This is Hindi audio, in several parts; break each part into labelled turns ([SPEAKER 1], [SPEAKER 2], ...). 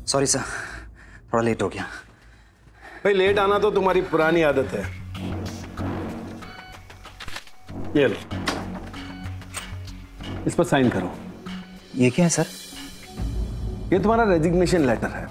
[SPEAKER 1] सॉरी सर, थोड़ा लेट हो गया।
[SPEAKER 2] भाई लेट आना तो तुम्हारी पुरानी आदत है। ये लो, इस पर साइन करो।
[SPEAKER 1] ये क्या है सर?
[SPEAKER 2] ये तुम्हारा रेजिग्नेशन लेटर है।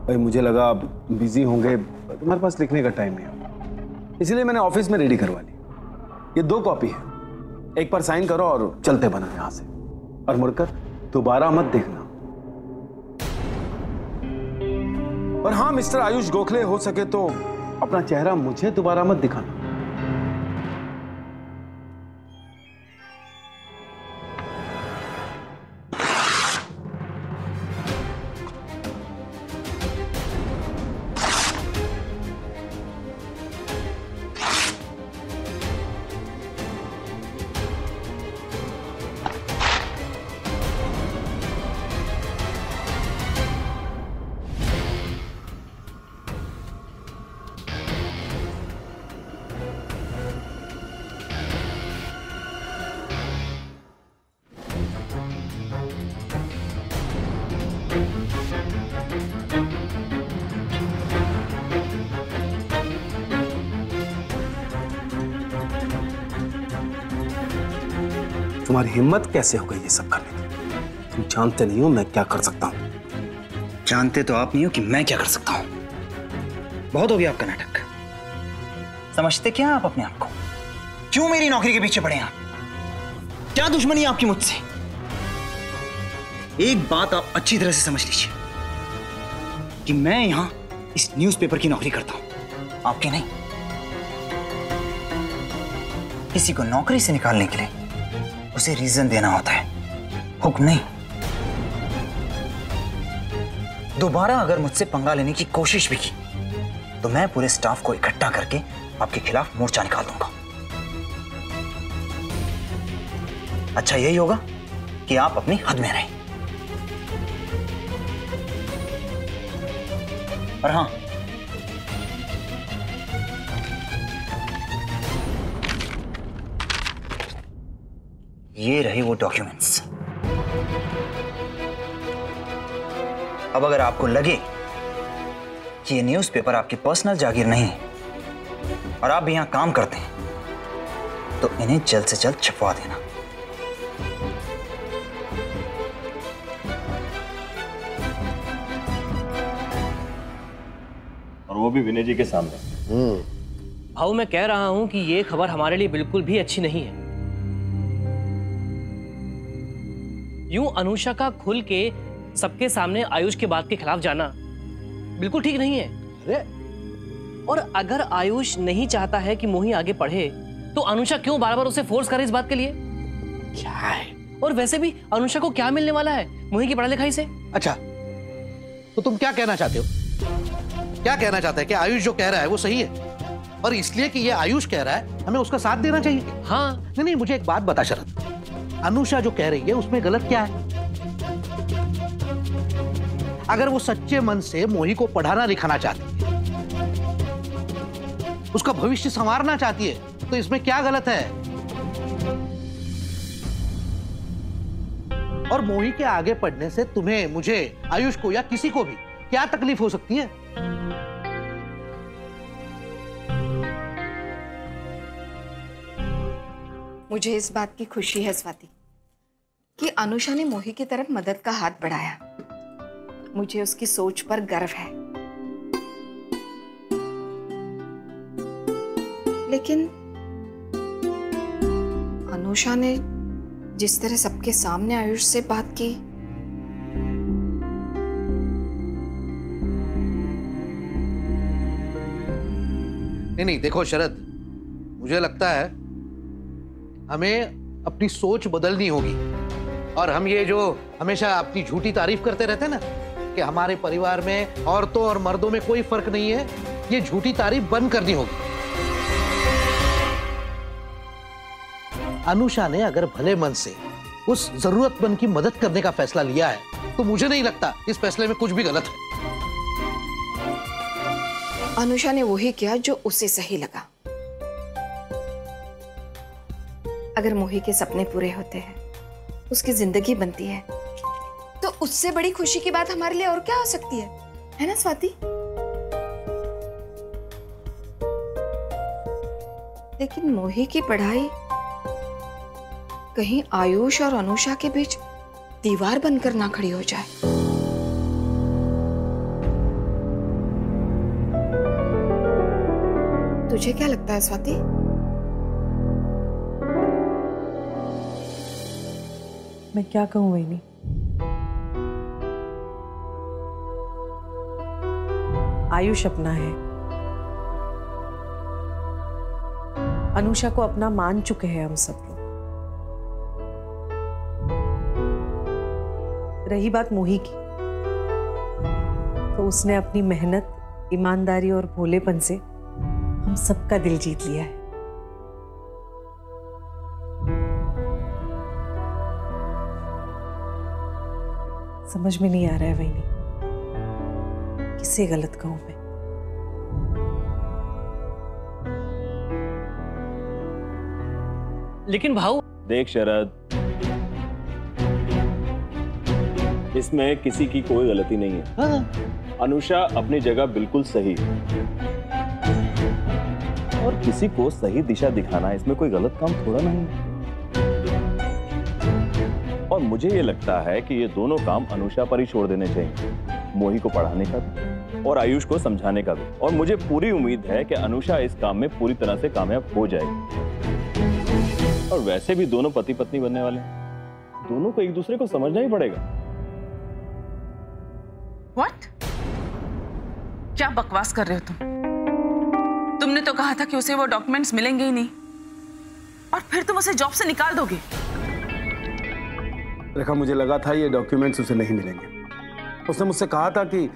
[SPEAKER 2] भाई मुझे लगा आप बिजी होंगे, तुम्हारे पास लिखने का टाइम नहीं है, इसलिए मैंने ऑफिस में रेडी करवा ली। ये 2 कॉपी है, एक पर साइन करो और चलते बनो यहां से। और मुड़कर दोबारा मत देखना। और हाँ मिस्टर आयुष गोखले, हो सके तो अपना चेहरा मुझे दोबारा मत दिखाना। तुम्हारी हिम्मत कैसे हो गई ये सब करने की? तुम जानते नहीं हो मैं क्या कर सकता हूं।
[SPEAKER 1] जानते तो आप नहीं हो कि मैं क्या कर सकता हूं। बहुत हो गया आपका नाटक। समझते क्या आप अपने आप को? क्यों मेरी नौकरी के पीछे पड़े आप? क्या दुश्मनी है आपकी मुझसे? एक बात आप अच्छी तरह से समझ लीजिए कि मैं यहां इस न्यूज़पेपर की नौकरी करता हूं, आपके नहीं। किसी को नौकरी से निकालने के लिए उसे रीजन देना होता है, हुक्म नहीं। दोबारा अगर मुझसे पंगा लेने की कोशिश भी की तो मैं पूरे स्टाफ को इकट्ठा करके आपके खिलाफ मोर्चा निकाल दूंगा। अच्छा यही होगा कि आप अपनी हद में रहें। और हां, ये रहे वो डॉक्यूमेंट्स। अब अगर आपको लगे कि ये न्यूज़पेपर आपकी पर्सनल जागीर नहीं है और आप भी यहां काम करते हैं तो इन्हें जल्द से जल्द छपवा देना।
[SPEAKER 3] और वो भी विनय जी के सामने।
[SPEAKER 4] भाऊ मैं कह रहा हूं कि ये खबर हमारे लिए बिल्कुल भी अच्छी नहीं है। यूं अनुषा का खुल के सबके सामने आयुष की बात के खिलाफ जाना बिल्कुल ठीक नहीं है।
[SPEAKER 5] अरे
[SPEAKER 4] और अगर आयुष नहीं चाहता है कि मोही आगे पढ़े तो अनुषा क्यों बार बार उसे फोर्स करे इस बात के लिए?
[SPEAKER 5] क्या है?
[SPEAKER 4] और वैसे भी अनुषा को क्या मिलने वाला है मोही की पढ़ाई लिखाई से?
[SPEAKER 5] अच्छा तो तुम क्या कहना चाहते हो? क्या कहना चाहते हैं कि आयुष जो कह रहा है वो सही है और इसलिए कि ये आयुष कह रहा है हमें उसका साथ देना चाहिए?
[SPEAKER 4] हाँ।
[SPEAKER 5] नहीं, मुझे एक बात बता शरद, अनुषा जो कह रही है उसमें गलत क्या है? अगर वो सच्चे मन से मोही को पढ़ाना लिखाना चाहती है, उसका भविष्य संवारना चाहती है तो इसमें क्या गलत है? और मोही के आगे पढ़ने से तुम्हें, मुझे, आयुष को या किसी को भी क्या तकलीफ हो सकती है?
[SPEAKER 6] मुझे इस बात की खुशी है स्वाति कि अनुषा ने मोही की तरफ मदद का हाथ बढ़ाया। मुझे उसकी सोच पर गर्व है। लेकिन अनुषा ने जिस तरह सबके सामने आयुष से बात की,
[SPEAKER 5] नहीं देखो शरद, मुझे लगता है हमें अपनी सोच बदलनी होगी। और हम ये जो हमेशा अपनी झूठी तारीफ करते रहते हैं ना कि हमारे परिवार में औरतों और मर्दों में कोई फर्क नहीं है, ये झूठी तारीफ बंद करनी होगी। अनुषा ने अगर भले मन से उस जरूरतमंद की मदद करने का फैसला लिया है तो मुझे नहीं लगता इस फैसले में कुछ भी गलत है।
[SPEAKER 6] अनुषा ने वही किया जो उसे सही लगा। अगर मोही के सपने पूरे होते हैं, उसकी जिंदगी बनती है, तो उससे बड़ी खुशी की बात हमारे लिए और क्या हो सकती है ना स्वाति? लेकिन मोही की पढ़ाई कहीं आयुष और अनुषा के बीच दीवार बनकर ना खड़ी हो जाए। तुझे क्या लगता है स्वाति?
[SPEAKER 7] मैं क्या कहूं वैनी? आयुष अपना है, अनुषा को अपना मान चुके हैं हम सब लोग। रही बात मोही की, तो उसने अपनी मेहनत, ईमानदारी और भोलेपन से हम सबका दिल जीत लिया है। समझ में नहीं आ रहा है वैनी, किसे गलत कहूं मैं।
[SPEAKER 4] लेकिन भाऊ,
[SPEAKER 3] देख शरद, इसमें किसी की कोई गलती नहीं है। अनुषा अपनी जगह बिल्कुल सही है और किसी को सही दिशा दिखाना इसमें कोई गलत काम थोड़ा नहीं है। और मुझे ये लगता है कि ये दोनों काम अनुषा पर ही छोड़ देने चाहिए, मोही को पढ़ाने का भी और आयुष को समझाने का भी। और मुझे पूरी उम्मीद है कि अनुषा इस काम में पूरी तरह से कामयाब हो जाएगी। और वैसे भी दोनों पति पत्नी बनने वाले हैं, दोनों को एक दूसरे को समझना ही पड़ेगा।
[SPEAKER 8] What? क्या बकवास कर रहे हो तुम? तुमने तो कहा था कि उसे वो डॉक्यूमेंट्स मिलेंगे ही नहीं, और फिर तुम उसे जॉब से निकाल दोगे।
[SPEAKER 2] रेखा, मुझे लगा था ये डॉक्यूमेंट्स उसे नहीं मिलेंगे। उसने मुझसे कहा था कि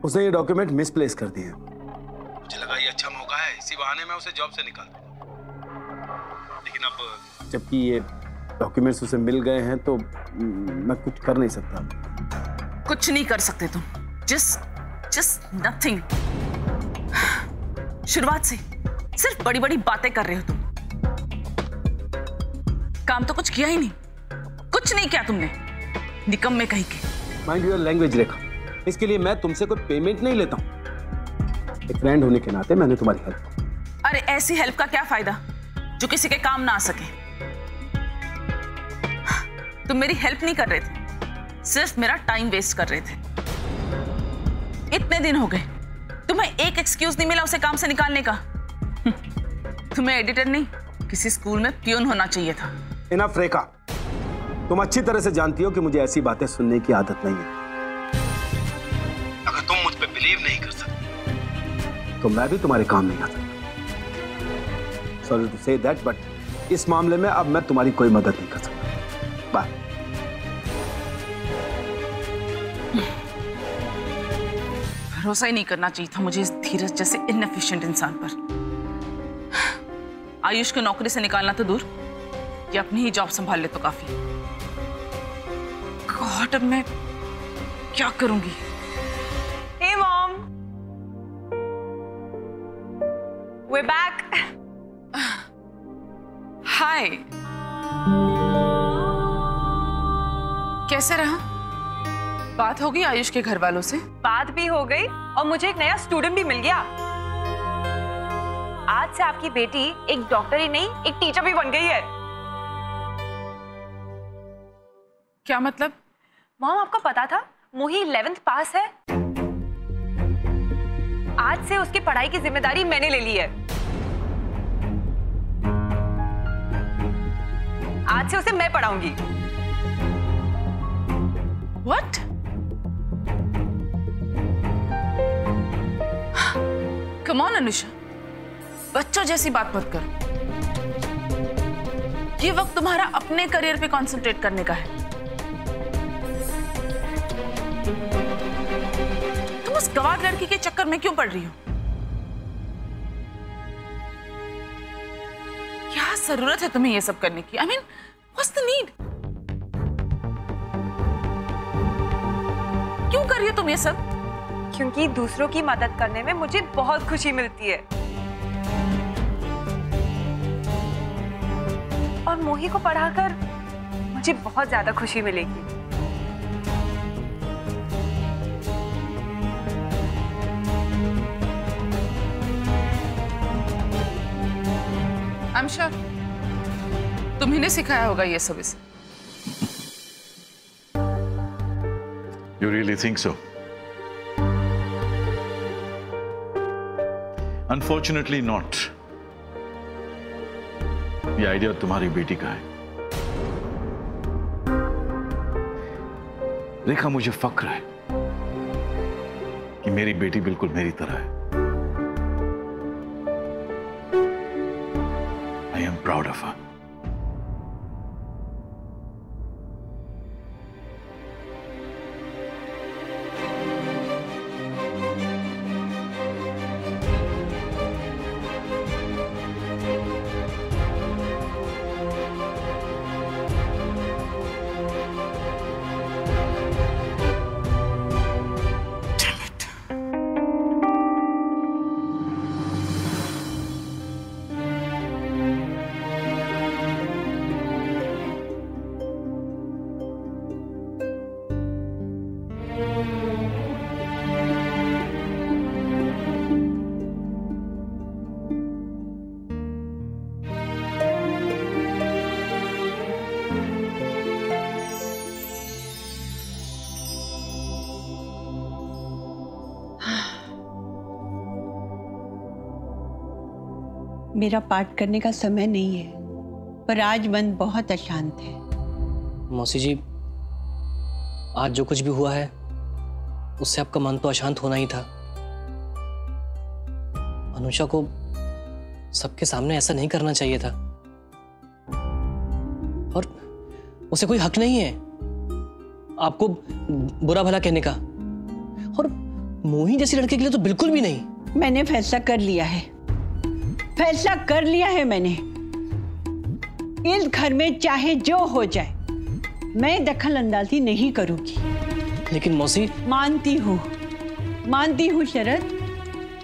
[SPEAKER 2] उसने ये डॉक्यूमेंट मिसप्लेस कर दिए। मुझे लगा ये अच्छा मौका है, इसी बहाने मैं उसे जॉब से निकाल दूंगा। लेकिन अब जबकि ये डॉक्यूमेंट्स उसे मिल गए हैं तो मैं कुछ कर नहीं सकता।
[SPEAKER 8] कुछ नहीं कर सकते तुम। Just nothing। शुरुआत से सिर्फ बड़ी बड़ी बातें कर रहे हो तुम। काम तो कुछ किया ही नहीं, कुछ नहीं किया तुमने, निकम्मे कहीं के।
[SPEAKER 2] माइंड योर लैंग्वेज रेखा, इसके लिए मैं तुमसे कोई पेमेंट नहीं लेता हूँ। एक फ्रेंड होने के नाते मैंने तुम्हारी हेल्प की।
[SPEAKER 8] अरे ऐसी हेल्प का क्या फायदा जो किसी के काम ना आ सके? तुम मेरी हेल्प नहीं कर रहे थे, सिर्फ मेरा टाइम वेस्ट कर रहे थे। इतने दिन हो गए, तुम्हें एक एक्सक्यूज नहीं मिला उसे काम से निकालने का। तुम्हें एडिटर नहीं, किसी स्कूल में पियून होना चाहिए था।
[SPEAKER 2] इनफ रेखा, तुम अच्छी तरह से जानती हो कि मुझे ऐसी बातें सुनने की आदत नहीं है। अगर तुम मुझ पे बिलीव नहीं कर सकती तो मैं भी तुम्हारे काम नहीं आ सकता। Sorry to say that, but इस मामले में अब मैं तुम्हारी कोई मदद नहीं कर सकता। बाय।
[SPEAKER 8] भरोसा ही नहीं करना चाहिए था मुझे इस धीरज जैसे इनएफिशिएंट इंसान पर। आयुष को नौकरी से निकालना तो दूर, ये अपनी ही जॉब संभाल ले तो काफी। गॉड, अब मैं क्या करूंगी?
[SPEAKER 9] Hey mom, we're back.
[SPEAKER 8] हाय, कैसे रहा? बात हो गई आयुष के घर वालों से?
[SPEAKER 9] बात भी हो गई और मुझे एक नया स्टूडेंट भी मिल गया। आज से आपकी बेटी एक डॉक्टर ही नहीं, एक टीचर भी बन गई है।
[SPEAKER 8] क्या मतलब?
[SPEAKER 9] मॉम, आपको पता था मोही 11th पास है? आज से उसकी पढ़ाई की जिम्मेदारी मैंने ले ली है। आज से उसे मैं पढ़ाऊंगी।
[SPEAKER 8] What? Come on अनुषा, बच्चों जैसी बात मत करो। ये वक्त तुम्हारा अपने करियर पे कंसंट्रेट करने का है। तुम उस गवार लड़की के चक्कर में क्यों पड़ रही हो? क्या जरूरत है तुम्हें ये सब करने की? I mean, what's the need? क्यों कर रही हो तुम ये सब?
[SPEAKER 9] क्योंकि दूसरों की मदद करने में मुझे बहुत खुशी मिलती है, और मोही को पढ़ाकर मुझे बहुत ज्यादा खुशी मिलेगी।
[SPEAKER 8] आई एम श्योर तुम्ही ने सिखाया होगा ये सब इसे।
[SPEAKER 10] You really think so? Unfortunately not. ये आइडिया तुम्हारी बेटी का है। रेखा, मुझे फक्र है कि मेरी बेटी बिल्कुल मेरी तरह है। I am proud of her.
[SPEAKER 11] मेरा पाठ करने का समय नहीं है, पर आज मन बहुत अशांत है।
[SPEAKER 4] मौसी जी, आज जो कुछ भी हुआ है उससे आपका मन तो अशांत होना ही था। अनुषा को सबके सामने ऐसा नहीं करना चाहिए था, और उसे कोई हक नहीं है आपको बुरा भला कहने का, और मोही जैसी लड़के के लिए तो बिल्कुल भी नहीं।
[SPEAKER 11] मैंने फैसला कर लिया है, फैसला कर लिया है मैंने। इस घर में चाहे जो हो जाए, मैं दखल अंदाजी नहीं करूंगी।
[SPEAKER 4] लेकिन मौसी,
[SPEAKER 11] मानती हूँ शरद,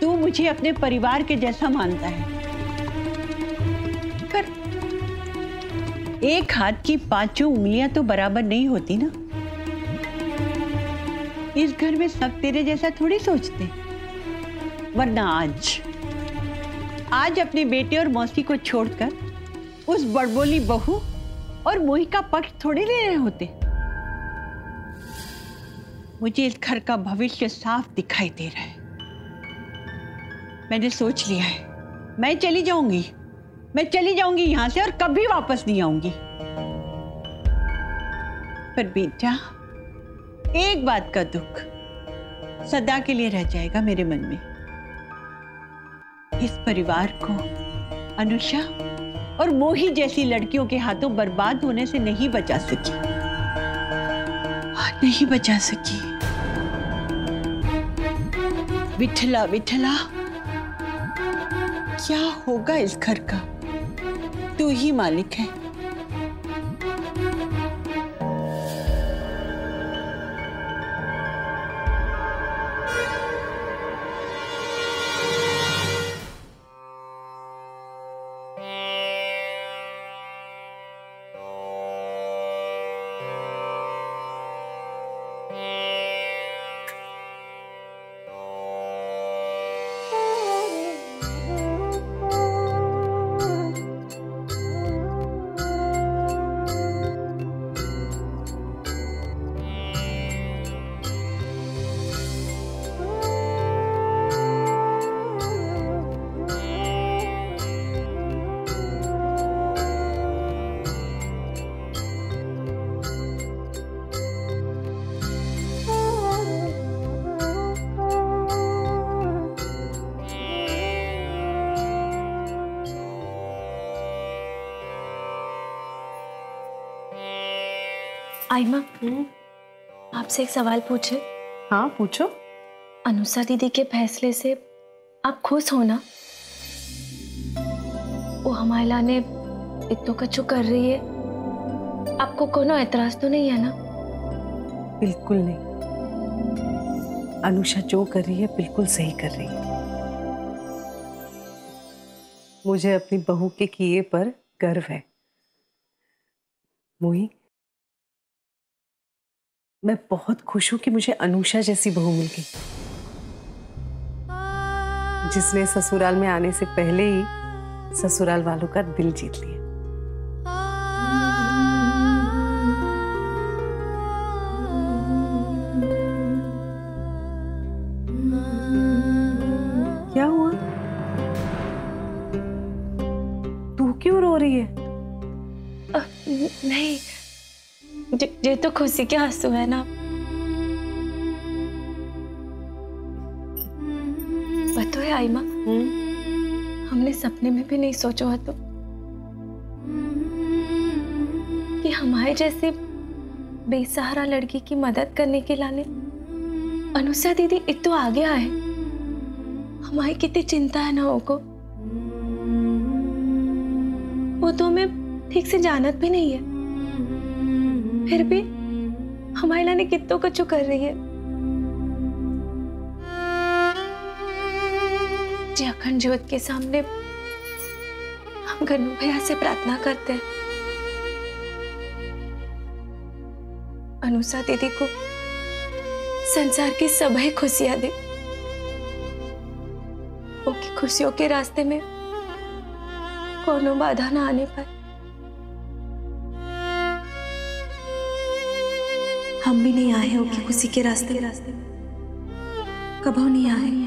[SPEAKER 11] तू मुझे अपने परिवार के जैसा मानता है, पर एक हाथ की पांचों उंगलियां तो बराबर नहीं होती ना। इस घर में सब तेरे जैसा थोड़ी सोचते, वरना आज अपने बेटे और मौसी को छोड़कर उस बड़बोली बहू और मोही का पक्ष थोड़ी ले रहे होते। मुझे इस घर का भविष्य साफ दिखाई दे रहा है। मैंने सोच लिया है, मैं चली जाऊंगी यहां से और कभी वापस नहीं आऊंगी। पर बेटा, एक बात का दुख सदा के लिए रह जाएगा मेरे मन में। इस परिवार को अनुषा और मोही जैसी लड़कियों के हाथों बर्बाद होने से नहीं बचा सकी। विठला क्या होगा इस घर का, तू ही मालिक है।
[SPEAKER 12] आइमा, आपसे एक सवाल पूछे?
[SPEAKER 7] हाँ पूछो।
[SPEAKER 12] अनुषा दीदी के फैसले से आप खुश हो ना? वो हमारे लाने इतो कछु कर रही है, आपको कोनो एतराज तो नहीं है ना?
[SPEAKER 7] बिल्कुल नहीं, अनुषा जो कर रही है बिल्कुल सही कर रही है। मुझे अपनी बहू के किए पर गर्व है। मोही, मैं बहुत खुश हूं कि मुझे अनुषा जैसी बहू मिल गई, जिसने ससुराल में आने से पहले ही ससुराल वालों का दिल जीत लिया। क्या हुआ? तू क्यों रो रही है?
[SPEAKER 12] नहीं, ये तो खुशी के आंसू है ना। पता है आइमा, हमने सपने में भी नहीं सोचा हो तो कि हमारे जैसे बेसहारा लड़की की मदद करने के लाने अनुषा दीदी इतना आगे आए। हमारी कितनी चिंता है ना को, वो तो हमें ठीक से जानत भी नहीं है, फिर भी हमारे लाने कितनों कछु कर रही है। जी अखंड ज्योत के सामने हम गन्नू भैया से प्रार्थना करते हैं, अनुषा दीदी को संसार की सभी खुशियां दे, उनकी खुशियों के रास्ते में कोनो बाधा ना आने पाए। हम भी नहीं आए हैं उनकी खुशी के रास्ते कभी नहीं आए।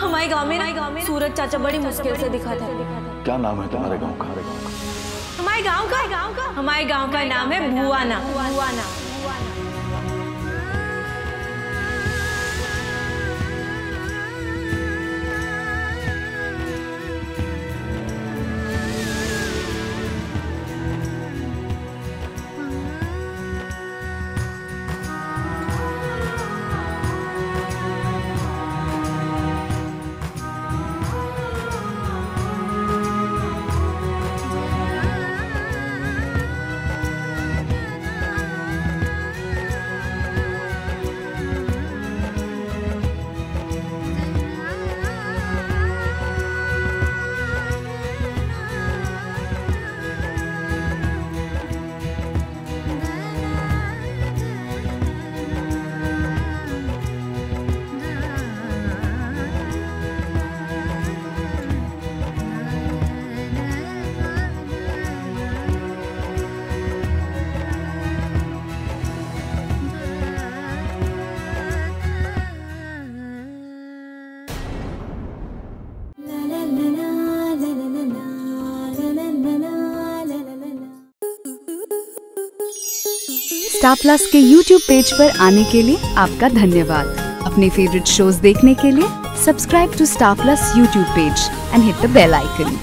[SPEAKER 12] हमारे गांव में सूरज चाचा बड़ी मुश्किल से दिखा था।
[SPEAKER 10] क्या नाम है तुम्हारे गांव का?
[SPEAKER 12] हमारे गांव का नाम है भुआना।
[SPEAKER 13] स्टार प्लस के YouTube पेज पर आने के लिए आपका धन्यवाद। अपने फेवरेट शोज देखने के लिए subscribe to Star Plus YouTube page and hit the bell icon.